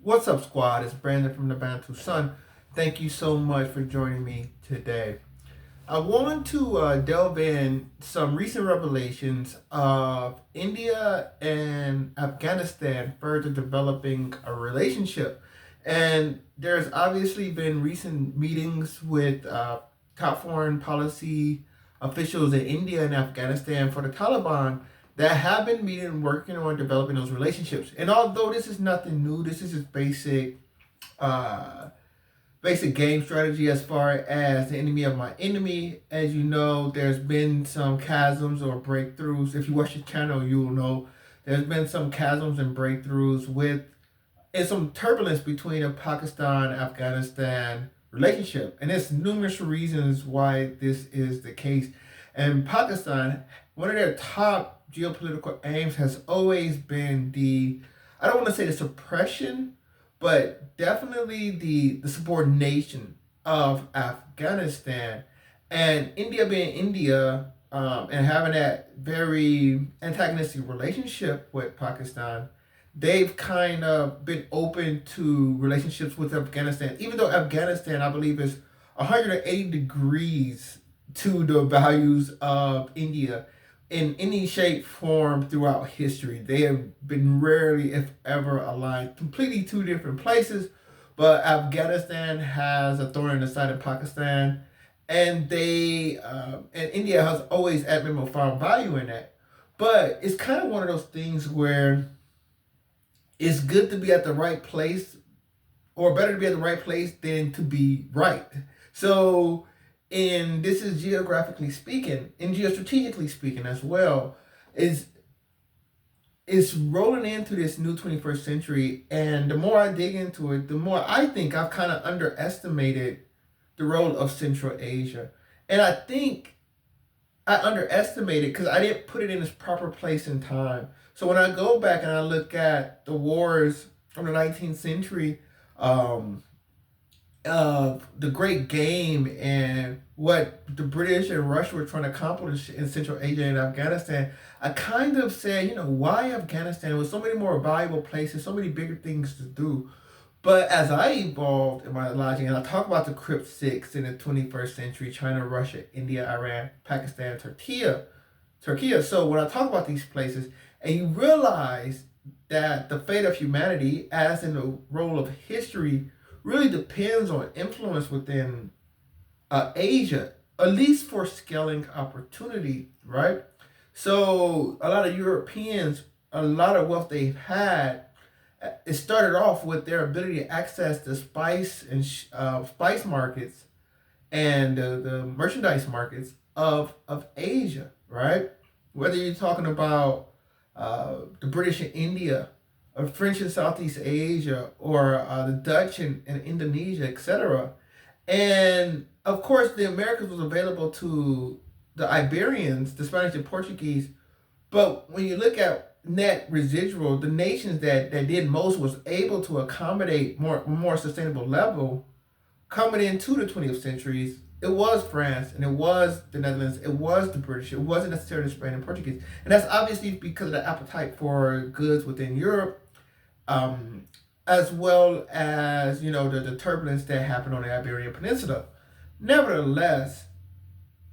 What's up, squad? It's Brandon from the Bantu Sun. Thank you so much for joining me today. I want to delve in some recent revelations of India and Afghanistan further developing a relationship. And there's obviously been recent meetings with top foreign policy officials in India and Afghanistan for the Taliban that have been meeting and working on developing those relationships. And although this is nothing new, this is just uh, basic game strategy as far as the enemy of my enemy. As you know, there's been some chasms or breakthroughs. If you watch the channel, you will know there's been some chasms and breakthroughs with and some turbulence between the Pakistan-Afghanistan relationship. And there's numerous reasons why this is the case. And Pakistan, one of their top geopolitical aims has always been I don't want to say the suppression, but definitely the subordination of Afghanistan. And India being India, and having that very antagonistic relationship with Pakistan, they've kind of been open to relationships with Afghanistan, even though Afghanistan, I believe, is 180 degrees to the values of India in any shape, form throughout history. They have been rarely, if ever, aligned. Completely two different places, but Afghanistan has a thorn in the side of Pakistan, and and India has always admired found value in that. But it's kind of one of those things where it's good to be at the right place, or better to be at the right place than to be right. So, and this is geographically speaking, and geostrategically speaking as well, is rolling into this new 21st century. And the more I dig into it, the more I think I've kind of underestimated the role of Central Asia. And I think I underestimated because I didn't put it in its proper place and time. So when I go back and I look at the wars from the 19th century, um, of the Great Game and what the British and Russia were trying to accomplish in Central Asia and Afghanistan, I kind of said, why Afghanistan with so many more valuable places, so many bigger things to do. But as I evolved in my logic, and I talk about the Crypt Six in the 21st century: China, Russia, India, Iran, Pakistan, Turkey. So when I talk about these places, and you realize that the fate of humanity, as in the role of history, really depends on influence within Asia, at least for scaling opportunity, right? So a lot of Europeans, a lot of wealth they've had, it started off with their ability to access the spice markets and the merchandise markets of Asia, right? Whether you're talking about the British in India, or French in Southeast Asia, or the Dutch in Indonesia, etc. And of course, the Americas was available to the Iberians, the Spanish and Portuguese. But when you look at net residual, the nations that did most was able to accommodate more sustainable level coming into the 20th centuries. It was France, and it was the Netherlands, it was the British, it wasn't necessarily Spain and Portuguese. And that's obviously because of the appetite for goods within Europe, um, as well as, the turbulence that happened on the Iberian Peninsula. Nevertheless,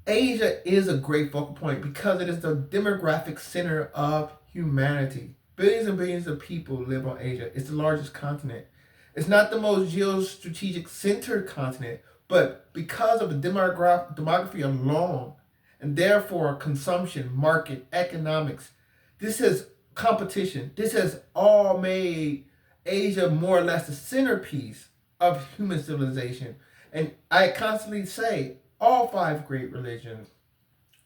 Asia is a great focal point because it is the demographic center of humanity. Billions and billions of people live on Asia. It's the largest continent. It's not the most geostrategic centered continent, but because of the demography alone, and therefore consumption, market, economics, this has competition. This has all made Asia more or less the centerpiece of human civilization. And I constantly say all five great religions.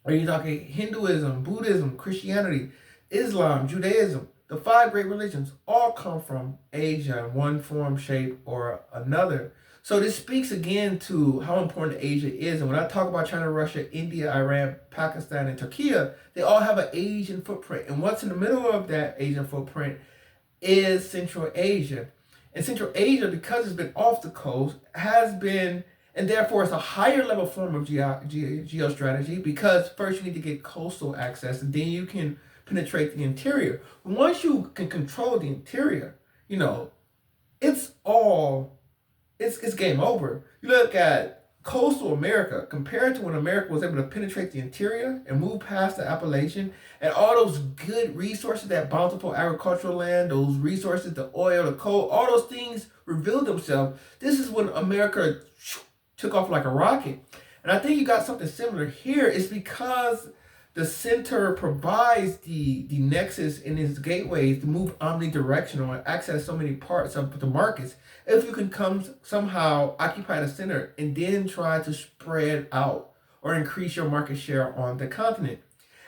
Are you talking Hinduism, Buddhism, Christianity, Islam, Judaism? The five great religions all come from Asia in one form, shape, or another. So this speaks again to how important Asia is. And when I talk about China, Russia, India, Iran, Pakistan, and Turkey, they all have an Asian footprint. And what's in the middle of that Asian footprint is Central Asia. And Central Asia, because it's been off the coast, has been, and therefore it's a higher level form of geostrategy, because first you need to get coastal access, and then you can penetrate the interior. Once you can control the interior, you know, it's all it's game over. You look at coastal America compared to when America was able to penetrate the interior and move past the Appalachian and all those good resources, that bountiful agricultural land, those resources, the oil, the coal, all those things revealed themselves. This is when America took off like a rocket. And I think you got something similar here. It's because the center provides the nexus in its gateways to move omnidirectional and access so many parts of the markets. If you can come somehow occupy the center and then try to spread out or increase your market share on the continent.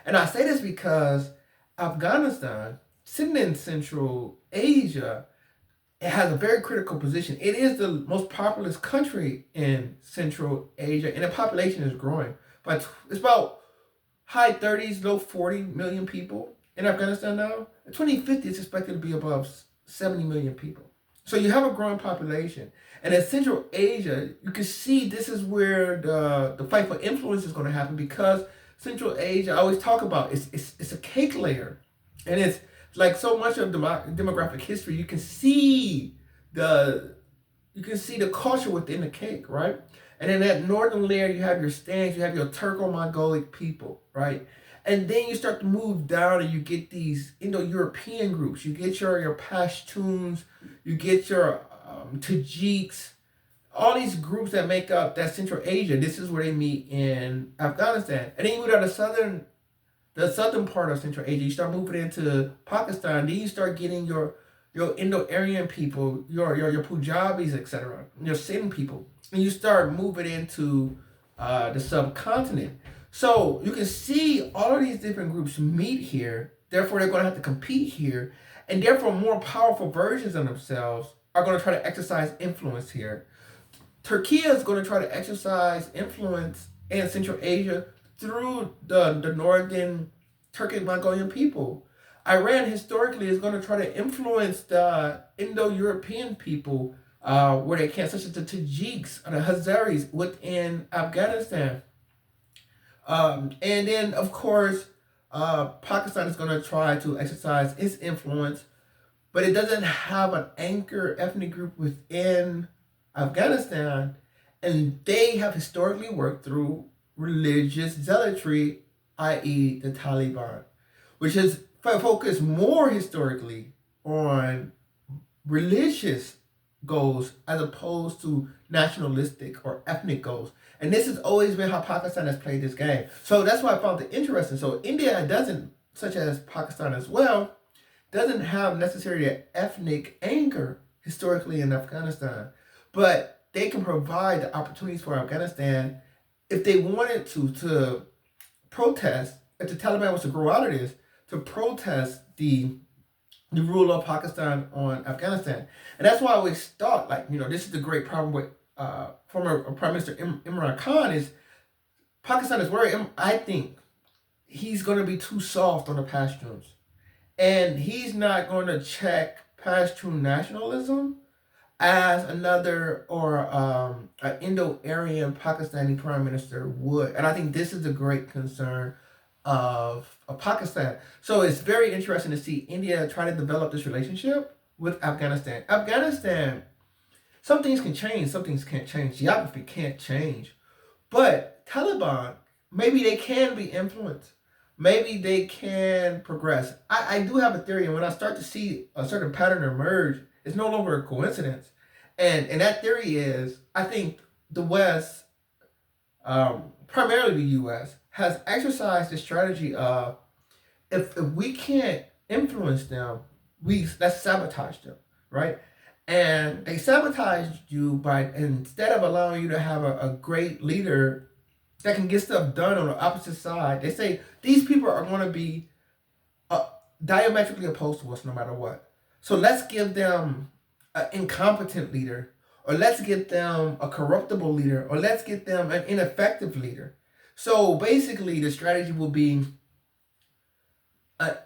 And I say this because Afghanistan, sitting in Central Asia, it has a very critical position. It is the most populous country in Central Asia, and the population is growing. But it's about high 30s, low 40 million people in Afghanistan now. In 2050, it's expected to be above 70 million people. So you have a growing population. And in Central Asia, you can see this is where the fight for influence is going to happen, because Central Asia, I always talk about, it's a cake layer. And it's like so much of demographic history, you can see the culture within the cake, right? And in that northern layer, you have your stands, you have your Turco-Mongolic people, right? And then you start to move down and you get these Indo-European groups. You get your Pashtuns, you get your Tajiks, all these groups that make up that Central Asia. This is where they meet in Afghanistan. And then you move down the southern part of Central Asia. You start moving into Pakistan. Then you start getting your Indo-Aryan people, your Punjabis, etc., your Sindh people. And you start moving into the subcontinent. So you can see all of these different groups meet here. Therefore, they're going to have to compete here. And therefore, more powerful versions of themselves are going to try to exercise influence here. Turkey is going to try to exercise influence in Central Asia through the northern Turkic-Mongolian people. Iran historically is going to try to influence the Indo-European people where they can, such as the Tajiks or the Hazaris within Afghanistan. And then, of course, Pakistan is going to try to exercise its influence, but it doesn't have an anchor ethnic group within Afghanistan, and they have historically worked through religious zealotry, i.e. the Taliban, which has focused more historically on religious goals as opposed to nationalistic or ethnic goals. And this has always been how Pakistan has played this game. So that's why I found it interesting. So India doesn't, such as Pakistan as well, doesn't have necessarily an ethnic anchor historically in Afghanistan. But they can provide the opportunities for Afghanistan if they wanted to protest, if the Taliban was to grow out of this, to protest the rule of Pakistan on Afghanistan. And that's why I always thought, this is the great problem with former Prime Minister Imran Khan is Pakistan is worried. I think he's going to be too soft on the Pashtuns. And he's not going to check Pashtun nationalism as another or an Indo-Aryan Pakistani prime minister would. And I think this is a great concern of Pakistan. So it's very interesting to see India try to develop this relationship with Afghanistan. Afghanistan, some things can change, some things can't change. Geography can't change. But Taliban, maybe they can be influenced. Maybe they can progress. I do have a theory, and when I start to see a certain pattern emerge, it's no longer a coincidence. And that theory is, I think the West, primarily the U.S., has exercised the strategy of, if we can't influence them, let's sabotage them, right? And they sabotaged you by, instead of allowing you to have a great leader that can get stuff done on the opposite side, they say these people are going to be diametrically opposed to us no matter what. So let's give them an incompetent leader, or let's get them a corruptible leader, or let's get them an ineffective leader. So basically the strategy will be an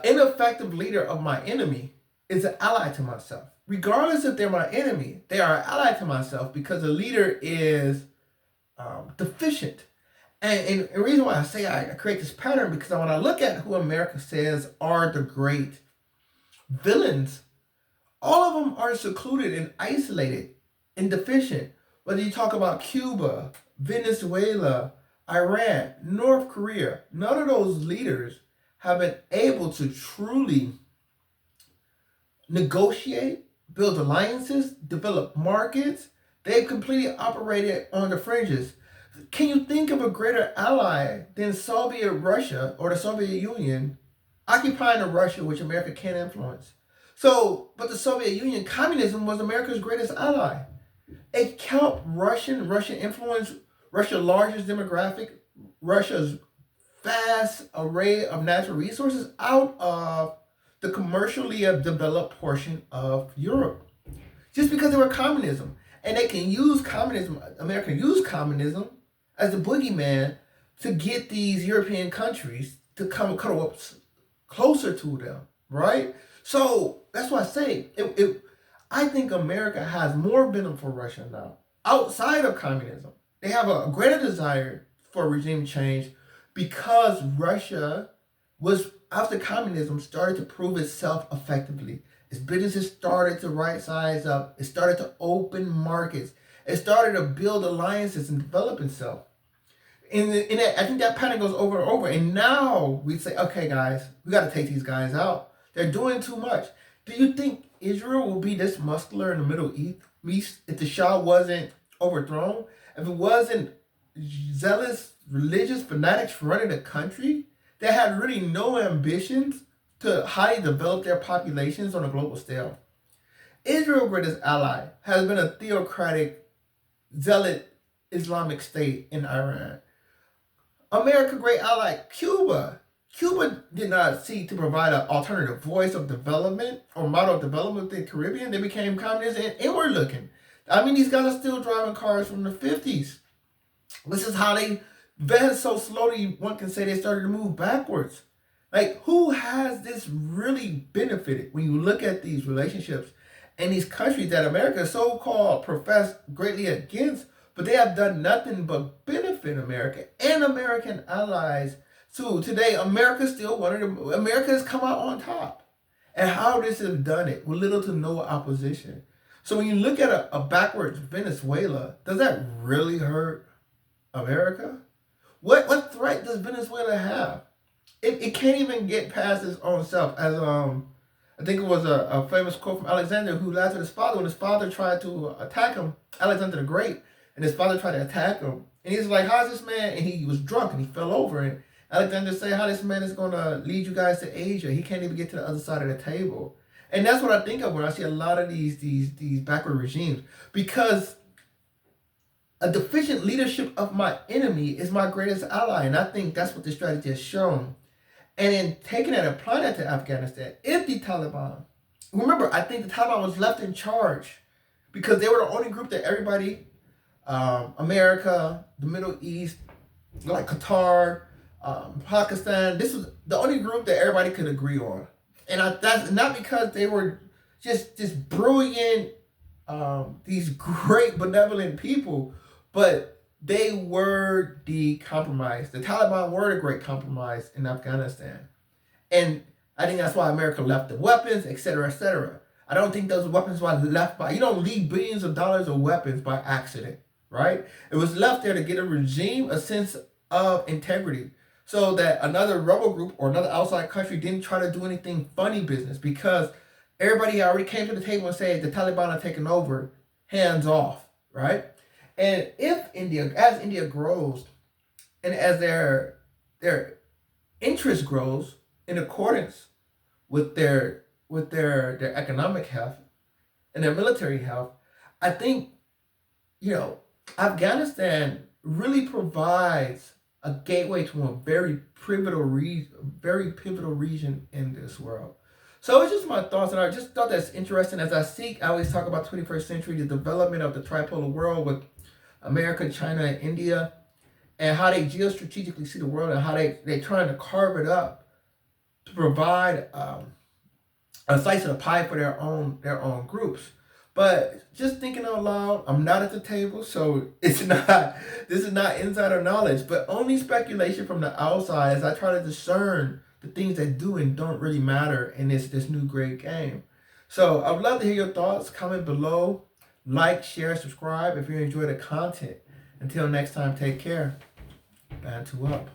ineffective leader of my enemy is an ally to myself. Regardless if they're my enemy, they are an ally to myself because the leader is deficient. And the reason why I say I create this pattern, because when I look at who America says are the great villains All of them are secluded and isolated and deficient. Whether you talk about Cuba, Venezuela, Iran, North Korea, none of those leaders have been able to truly negotiate, build alliances, develop markets. They've completely operated on the fringes. Can you think of a greater ally than Soviet Russia or the Soviet Union occupying a Russia which America can't influence? So, but the Soviet Union, communism was America's greatest ally. It kept Russian influence, Russia's largest demographic, Russia's vast array of natural resources out of the commercially developed portion of Europe. Just because they were communism. And they can use communism, America used communism as the boogeyman to get these European countries to come cuddle up closer to them, right? So that's why I say I think America has more venom for Russia now, outside of communism. They have a greater desire for regime change because Russia was, after communism, started to prove itself effectively. Its businesses started to right size up. It started to open markets. It started to build alliances and develop itself. And I think that pattern goes over and over. And now we say, okay, guys, we got to take these guys out. They're doing too much. Do you think Israel will be this muscular in the Middle East if the Shah wasn't overthrown? If it wasn't zealous religious fanatics running the country that had really no ambitions to highly develop their populations on a global scale? Israel's greatest ally has been a theocratic, zealot Islamic state in Iran. America's great ally, Cuba. Cuba did not seek to provide an alternative voice of development or model of development in the Caribbean. They became communist and inward looking. I mean, these guys are still driving cars from the 50s. This is how they advanced so slowly, one can say they started to move backwards. Like, who has this really benefited when you look at these relationships and these countries that America so-called professed greatly against, but they have done nothing but benefit America and American allies. So today, America has come out on top. And how this has done it with little to no opposition. So when you look at a backwards Venezuela, does that really hurt America? What threat does Venezuela have? It can't even get past its own self. As I think it was a famous quote from Alexander, who laughed at his father when his father tried to attack him, Alexander the Great, and his father tried to attack him. And he's like, how's this man? And he was drunk and he fell over. And Alexander said, how this man is going to lead you guys to Asia? He can't even get to the other side of the table. And that's what I think of when I see a lot of these backward regimes. Because a deficient leadership of my enemy is my greatest ally. And I think that's what the strategy has shown. And in taking that and applying that to Afghanistan, if the Taliban, remember, I think the Taliban was left in charge because they were the only group that everybody, America, the Middle East, like Qatar, Pakistan, this was the only group that everybody could agree on. And that's not because they were just brilliant, these great benevolent people, but they were the compromise. The Taliban were the great compromise in Afghanistan. And I think that's why America left the weapons, etc., etc. I don't think those weapons were left by, you don't leave billions of dollars of weapons by accident, right? It was left there to get a regime a sense of integrity so that another rebel group or another outside country didn't try to do anything funny business, because everybody already came to the table and said the Taliban are taking over, hands off, right? And if as India grows, and as their interest grows in accordance with their economic health and their military health, I think, Afghanistan really provides a gateway to a very pivotal region in this world. So it's just my thoughts, and I just thought that's interesting. As I always talk about 21st century, the development of the tripolar world with America, China, and India, and how they geostrategically see the world, and how they're trying to carve it up to provide a slice of the pie for their own groups. But just thinking out loud, I'm not at the table, so this is not insider knowledge, but only speculation from the outside as I try to discern the things that do and don't really matter in this new great game. So I would love to hear your thoughts. Comment below. Like, share, subscribe if you enjoy the content. Until next time, take care. Bantu up.